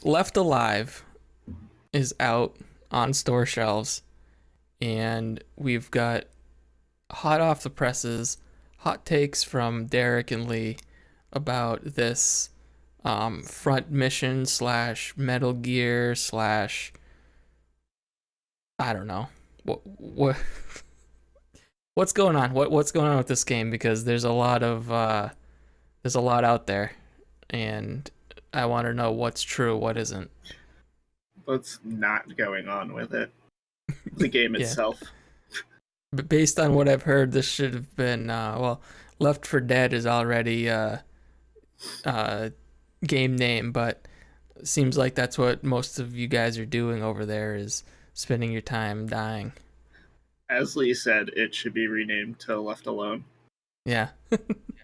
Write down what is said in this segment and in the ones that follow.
Left Alive is out on store shelves, and we've got hot off the presses hot takes from Derrick and Leigh about this front mission slash Metal Gear slash I don't know what what's going on. What's going on with this game? Because there's a lot out there, and I want to know what's true, what isn't. What's not going on with it? The game Yeah. itself. But based on what I've heard, this should have been Left for Dead is already game name, but seems like that's what most of you guys are doing over there is spending your time dying. As Lee said, it should be renamed to Left Alone. Yeah.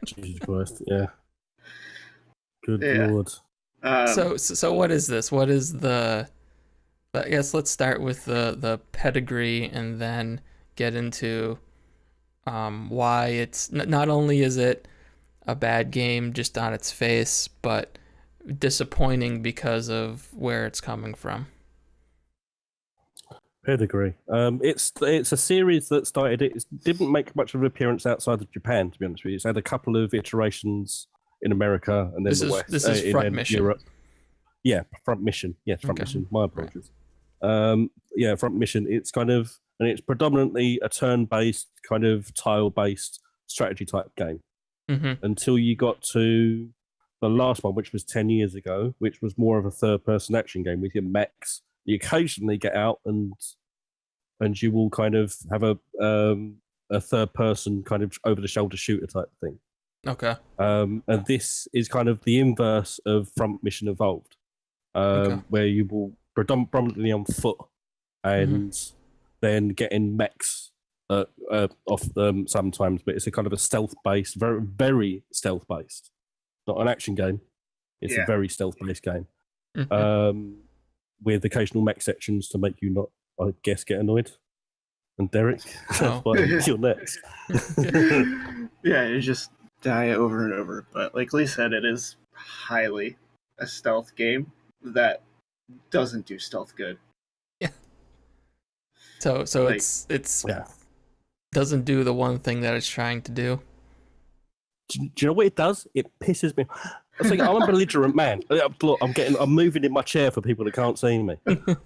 Jesus Christ, yeah. Good Yeah. lord. So what is this? What is the? I guess let's start with the pedigree and then get into why it's not only is it a bad game just on its face, but disappointing because of where it's coming from. Pedigree. It's a series that started. It didn't make much of an appearance outside of Japan, to be honest with you. It's had a couple of iterations in America and then the West. This is Front Mission. Europe. Yeah, Front Mission. Yeah, Front Mission. My apologies. Yeah, Front Mission. It's kind of, and it's predominantly a turn-based, kind of tile-based strategy type game. Mm-hmm. Until you got to the last one, which was 10 years ago, which was more of a third-person action game with your mechs. You occasionally get out and you will kind of have a third-person kind of over-the-shoulder shooter type thing. Okay. And this is kind of the inverse of Front Mission Evolved, where you will predominantly on foot and then getting mechs off them sometimes, but it's a kind of a stealth-based, very, very stealth-based. Not an action game. It's a very stealth-based game. With occasional mech sections to make you not, I guess, get annoyed. And Derrick, you're next. Yeah, you just die over and over. But like Lee said, it is highly a stealth game that doesn't do stealth good. Yeah. So like, it's doesn't do the one thing that it's trying to do. Do you know what it does? It pisses me. I'm a belligerent man. Look, I'm moving in my chair for people that can't see me.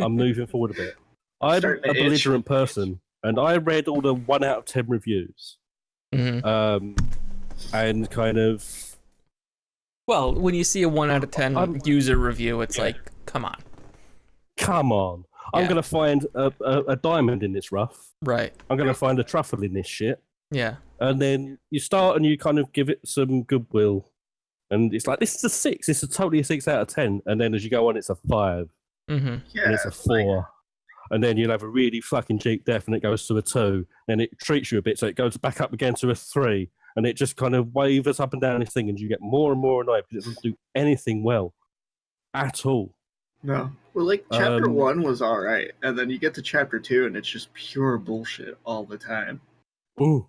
I'm moving forward a bit. I'm a belligerent person, and I read all the 1 out of 10 reviews. And kind of. Well, when you see a 1 out of 10 user review, it's like, come on. Come on. I'm going to find a diamond in this rough. Right. I'm going to find a truffle in this shit. Yeah. And then you start and you kind of give it some goodwill. And it's like, this is a 6. This is totally a 6 out of 10. And then as you go on, it's a 5. And it's a 4. And then you'll have a really fucking cheap death and it goes to a 2. And it treats you a bit, so it goes back up again to a 3. And it just kind of wavers up and down this thing, and you get more and more annoyed because it doesn't do anything well at all. No. Well, like, chapter 1 was all right. And then you get to chapter 2, and it's just pure bullshit all the time. Ooh.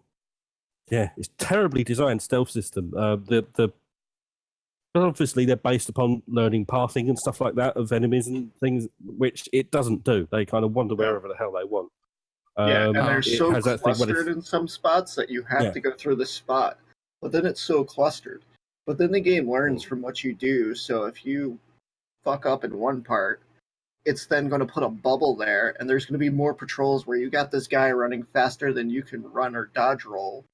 Yeah, it's terribly designed stealth system. Obviously, they're based upon learning pathing and stuff like that of enemies and things, which it doesn't do. They kind of wander wherever the hell they want. And they're so clustered in some spots that you have to go through the spot. But then it's so clustered. But then the game learns from what you do, so if you fuck up in one part, it's then going to put a bubble there, and there's going to be more patrols where you got this guy running faster than you can run or dodge roll,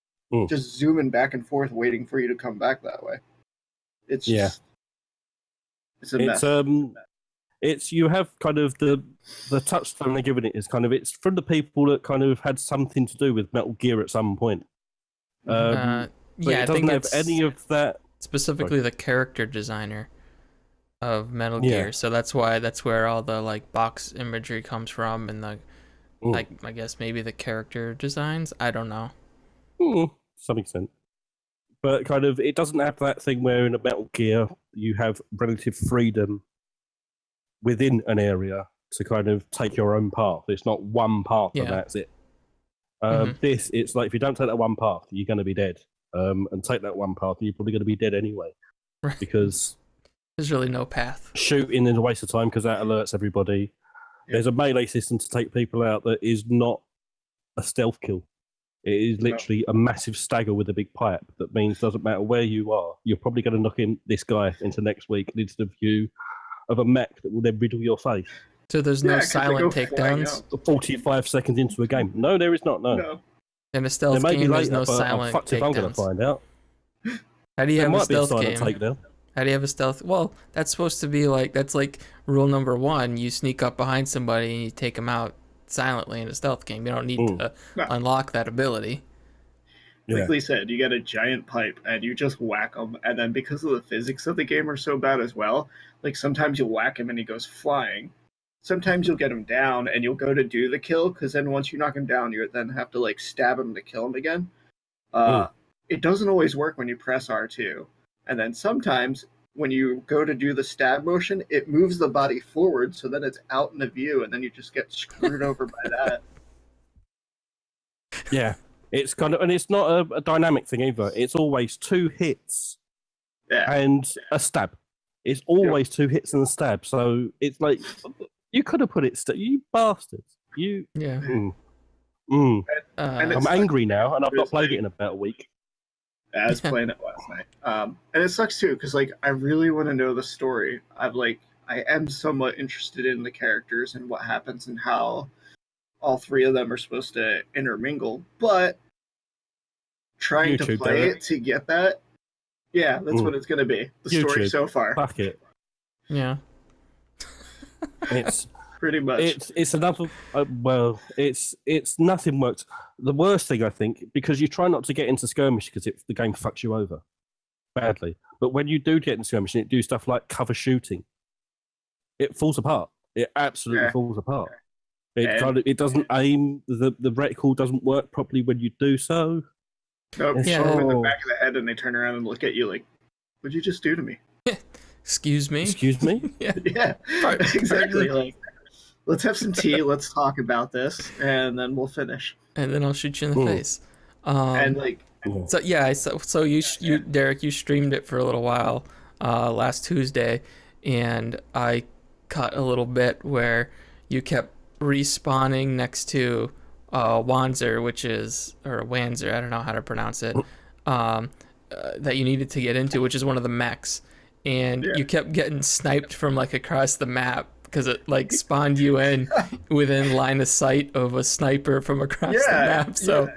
just zooming back and forth, waiting for you to come back that way. It's just, it's a mess. It's you have kind of the touchstone they're giving it is kind of it's from the people that kind of had something to do with Metal Gear at some point. But it doesn't have any of that. Specifically, the character designer of Metal Gear, so that's where all the like box imagery comes from, and the like I guess maybe the character designs. I don't know. To some extent. But kind of, it doesn't have that thing where in a Metal Gear you have relative freedom within an area to kind of take your own path. It's not one path and that's it. This, it's like if you don't take that one path, you're going to be dead. And take that one path, you're probably going to be dead anyway. Right. Because There's really no path. Shooting is a waste of time because that alerts everybody. Yeah. There's a melee system to take people out that is not a stealth kill. It is literally a massive stagger with a big pipe. That means doesn't matter where you are, you're probably going to knock in this guy into next week and into the view of a mech that will then riddle your face. So there's no silent takedowns? 45 seconds into a game. No, there is not, no. In a stealth game, there's no silent takedowns. I'm going to find out. How do you have a stealth game? Takedown. How do you have a stealth? Well, that's supposed to be that's like rule number 1. You sneak up behind somebody and you take them out silently in a stealth game. You don't need to unlock that ability. Like Leigh said, you get a giant pipe and you just whack them, and then because of the physics of the game are so bad as well, like sometimes you'll whack him and he goes flying. Sometimes you'll get him down and you'll go to do the kill, because then once you knock him down, you then have to stab him to kill him again. It doesn't always work when you press R2. And then sometimes when you go to do the stab motion, it moves the body forward, so then it's out in the view, and then you just get screwed over by that. Yeah, it's and it's not a dynamic thing either. It's always 2 hits and a stab. It's always 2 hits and a stab. So it's like, you could have put it, you bastards. I'm angry now, and I've not played it in about a week. I was playing it last night. And it sucks too, because I really want to know the story. I am somewhat interested in the characters and what happens and how all 3 of them are supposed to intermingle, but trying to play it to get that, that's what it's going to be. The story so far. Fuck it. Yeah. It's pretty much. It's another. It's nothing works. The worst thing, I think, because you try not to get into skirmish because the game fucks you over badly. But when you do get into skirmish and it do stuff like cover shooting, it falls apart. It absolutely falls apart. It doesn't aim. The reticle doesn't work properly when you do so. Nope. Shoot them in the back of the head and they turn around and look at you like, "What'd you just do to me?" Excuse me. Excuse me. Yeah. Exactly. Let's have some tea. Let's talk about this, and then we'll finish. And then I'll shoot you in the face. So you Derek, you streamed it for a little while last Tuesday, and I caught a little bit where you kept respawning next to Wanzer, Wanzer, I don't know how to pronounce it, that you needed to get into, which is one of the mechs, and you kept getting sniped from across the map because it spawned you in within line of sight of a sniper from across the map. So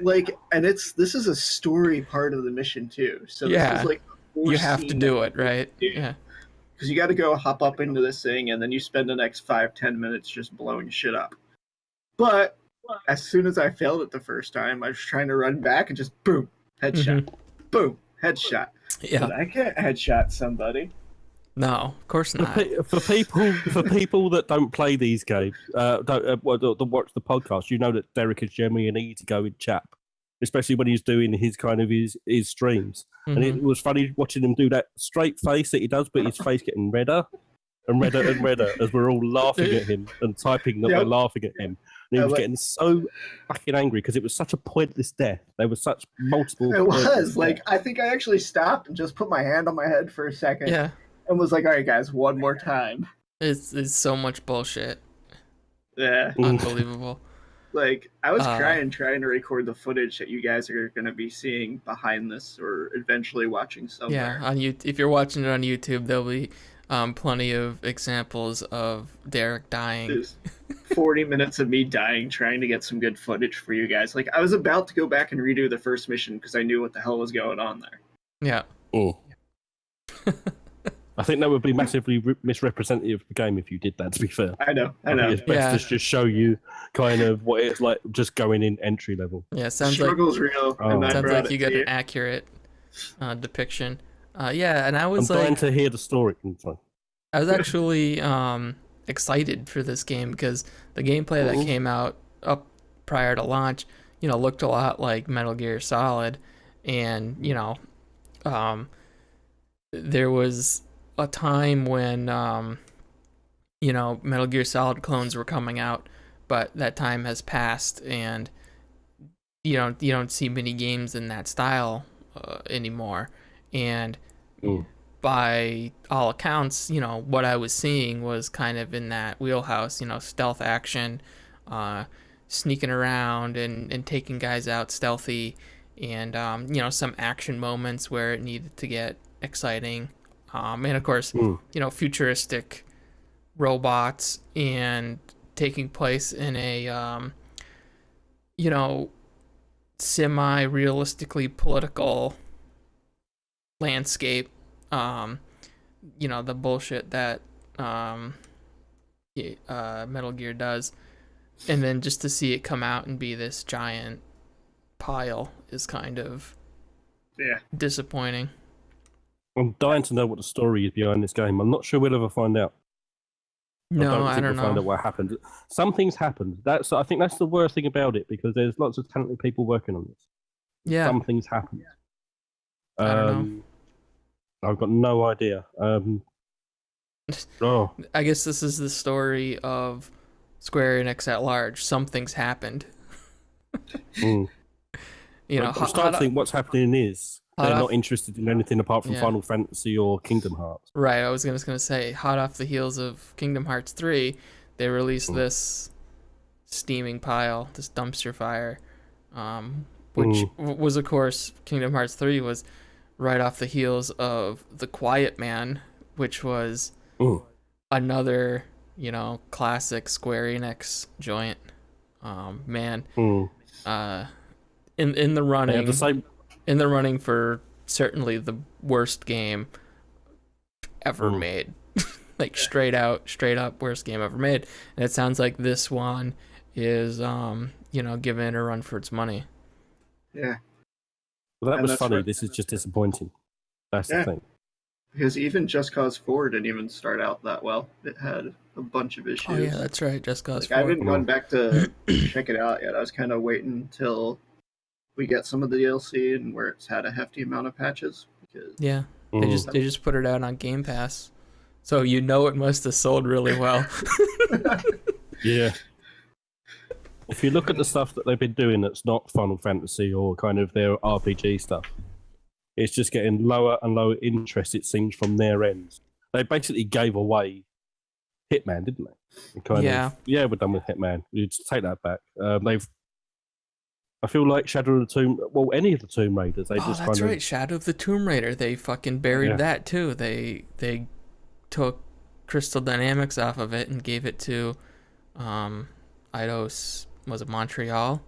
and this is a story part of the mission too. So this is you have to do it, right? Yeah. Because you got to go hop up into this thing, and then you spend the next 5-10 minutes just blowing shit up. But as soon as I failed it the first time, I was trying to run back and just boom, headshot, boom, headshot. Yeah, but I can't headshot somebody. No, of course not. For people that don't play these games, don't watch the podcast, you know that Derrick is generally an easygoing chap, especially when he's doing his his streams. And it was funny watching him do that straight face that he does, but his face getting redder and redder and redder as we're all laughing at him and typing that we're laughing at him. And he was getting so fucking angry because it was such a pointless death. There were such multiple. It was I think I actually stopped and just put my hand on my head for a second. Yeah. And was like, all right, guys, one more time. It's so much bullshit. Yeah. Unbelievable. I was trying to record the footage that you guys are going to be seeing behind this or eventually watching somewhere. Yeah, if you're watching it on YouTube, there'll be plenty of examples of Derrick dying. There's 40 minutes of me dying trying to get some good footage for you guys. I was about to go back and redo the first mission because I knew what the hell was going on there. Yeah. Oh. I think that would be massively misrepresentative of the game if you did that, to be fair. I know. It's best to just show you kind of what it's like just going in entry level. Yeah, sounds Struggle's real. Sounds like you got an accurate depiction. And I was I'm dying to hear the story. I was actually excited for this game because the gameplay that came out up prior to launch, looked a lot like Metal Gear Solid, and there was a time when Metal Gear Solid clones were coming out, but that time has passed, and you don't see many games in that style anymore. And by all accounts, what I was seeing was kind of in that wheelhouse, stealth action, sneaking around and taking guys out stealthy, and some action moments where it needed to get exciting, and of course, futuristic robots, and taking place in a semi-realistically political landscape. The bullshit that Metal Gear does, and then just to see it come out and be this giant pile is kind of disappointing. I'm dying to know what the story is behind this game. I'm not sure we'll ever find out. No, I don't we'll know. Find out what happened. Some things happened. I think that's the worst thing about it, because there's lots of talented people working on this. Yeah. Some things happened. I don't know. I've got no idea. I guess this is the story of Square Enix at large. Something's happened. I'm starting to think what's happening is they're not interested in anything apart from Final Fantasy or Kingdom Hearts. Right, I was just going to say, hot off the heels of Kingdom Hearts 3, they released this steaming pile, this dumpster fire, which was, of course, Kingdom Hearts 3 was right off the heels of The Quiet Man, which was another, classic Square Enix joint. In the running, in the running for certainly the worst game ever made. Like straight up worst game ever made. And it sounds like this one is giving it a run for its money. Yeah. Well, that was funny. Right. This is just disappointing. That's the thing. Because even Just Cause 4 didn't even start out that well. It had a bunch of issues. Oh yeah, that's right. Just Cause 4. I haven't gone back to check it out yet. I was kind of waiting until we get some of the DLC and where it's had a hefty amount of patches. Because they just put it out on Game Pass, so it must have sold really well. Yeah. If you look at the stuff that they've been doing that's not Final Fantasy or kind of their RPG stuff, it's just getting lower and lower interest, it seems, from their ends. They basically gave away Hitman, didn't they? We're done with Hitman. You just take that back. I feel like Shadow of the Tomb... Well, any of the Tomb Raiders, that's right. Shadow of the Tomb Raider. They fucking buried that, too. They took Crystal Dynamics off of it and gave it to Eidos... Was it Montreal?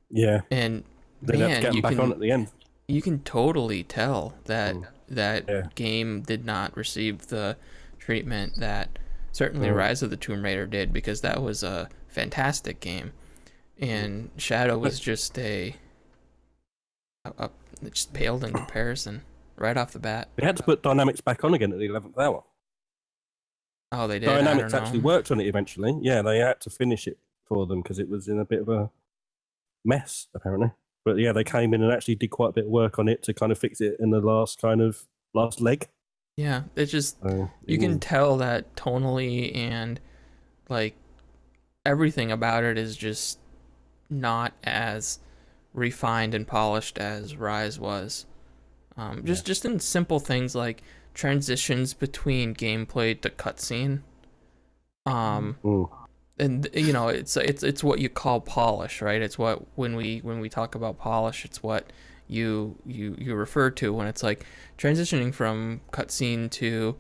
Yeah. And they had to get them back on at the end. You can totally tell that game did not receive the treatment that certainly Rise of the Tomb Raider did, because that was a fantastic game, and Shadow was just it just paled in comparison right off the bat. They had to put Dynamics back on again at the 11th hour. Oh, they did. Dynamics actually worked on it eventually. Yeah, they had to finish it for them because it was in a bit of a mess, apparently. But yeah, they came in and actually did quite a bit of work on it to kind of fix it in the last leg. Yeah, it's just, you can tell that tonally and like everything about it is just not as refined and polished as Rise was. Just in simple things like transitions between gameplay to cutscene. And it's what you call polish, right? It's what when we talk about polish, it's what you refer to when it's like transitioning from cutscene to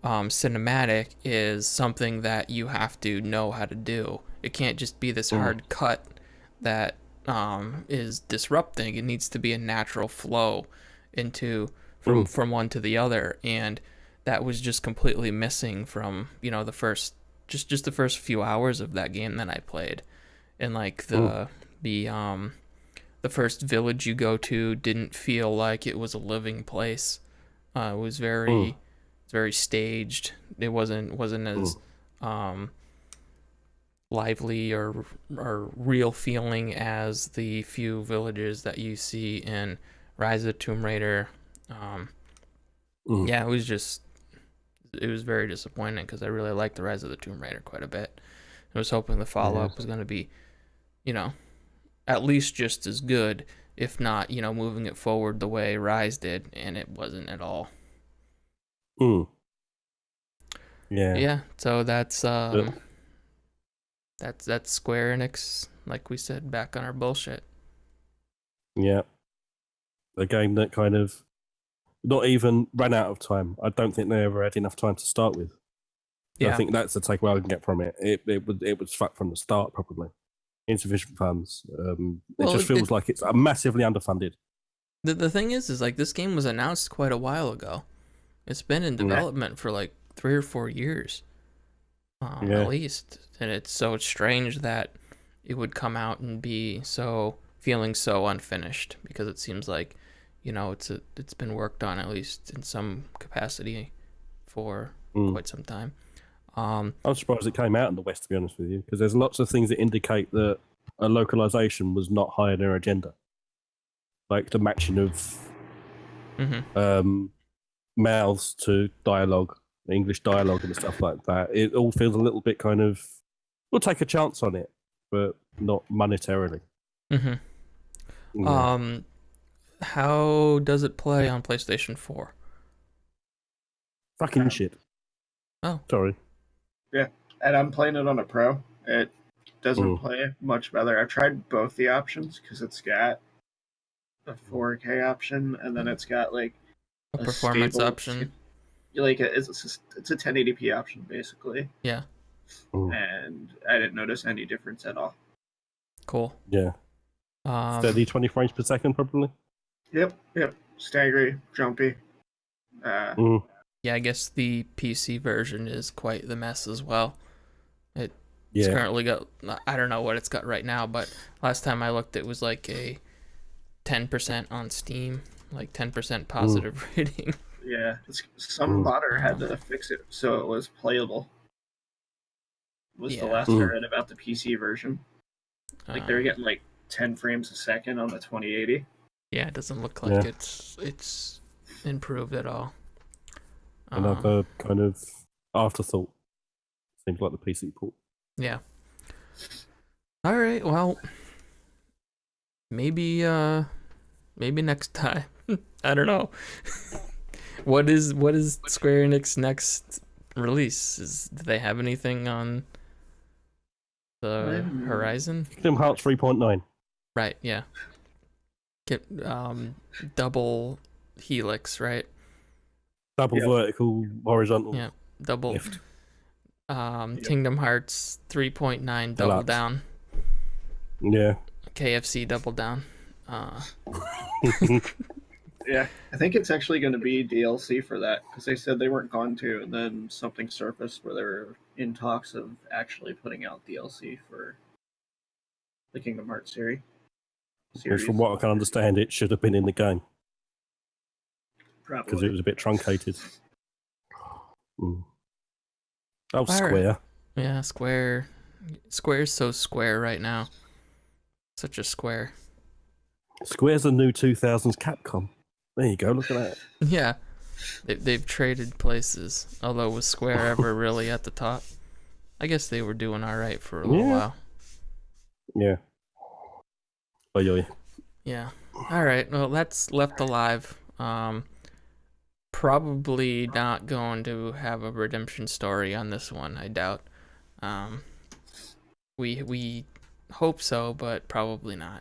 cinematic is something that you have to know how to do. It can't just be this hard cut that is disrupting. It needs to be a natural flow into from one to the other, and that was just completely missing from the first. Just the first few hours of that game that I played, and like the first village you go to didn't feel like it was a living place. It was very staged. It wasn't as lively or real feeling as the few villages that you see in Rise of the Tomb Raider. Yeah, it was very disappointing because I really liked the Rise of the Tomb Raider quite a bit. I was hoping the follow-up was going to be, at least just as good, if not, moving it forward the way Rise did, and it wasn't at all. Mm. Yeah. Yeah. So that's Square Enix, like we said, back on our bullshit. Yeah. A game that kind of not even ran out of time. I don't think they ever had enough time to start with. Yeah. I think that's the takeaway I can get from it. It was fucked from the start, probably. Insufficient funds. It just feels like it's massively underfunded. The thing is like this game was announced quite a while ago. It's been in development for like 3 or 4 years, at least, and it's strange that it would come out and be feeling so unfinished, because it seems like, it's been worked on at least in some capacity for quite some time. I'm surprised it came out in the West, to be honest with you, because there's lots of things that indicate that a localization was not high on their agenda, like the matching of mouths to dialogue, English dialogue and stuff like that. It all feels a little bit kind of, we'll take a chance on it, but not monetarily. How does it play on PlayStation 4? Fucking shit. Oh, sorry. Yeah, and I'm playing it on a Pro. It doesn't play much better. I've tried both the options, because it's got a 4K option, and then it's got like a performance option. Like it's a 1080p option basically. Yeah. And I didn't notice any difference at all. Cool. Yeah. Steady 20 frames per second, probably. Yep. Staggery, jumpy. Yeah, I guess the PC version is quite the mess as well. It's currently got, I don't know what it's got right now, but last time I looked, it was like a 10% on Steam, like 10% positive rating. Yeah, some modder had to fix it so it was playable. Was the last I read about the PC version. Like they were getting like 10 frames a second on the 2080. Yeah, it doesn't look like it's improved at all. Another kind of afterthought. Seems like the PC port. Yeah. All right. Well, maybe next time. I don't know. What is Square Enix next release? Do they have anything on the horizon? Kingdom Hearts 3.9. Right. Yeah. Double helix, right? Double vertical, horizontal. Yeah. Double lift. Kingdom Hearts 3.9 double down. Yeah. KFC double down. Yeah, I think it's actually going to be DLC for that, because they said they weren't going to, and then something surfaced where they were in talks of actually putting out DLC for the Kingdom Hearts series. Which, from what I can understand, it should have been in the game. Probably. Because it was a bit truncated. Oh, Square. Right. Yeah, Square. Square's so Square right now. Such a Square. Square's the new 2000s Capcom. There you go, look at that. Yeah. They've traded places. Although, was Square ever really at the top? I guess they were doing alright for a little while. Yeah. Oy. Yeah. Alright, well, that's Left Alive. Probably not going to have a redemption story on this one, I doubt. We hope so, but probably not.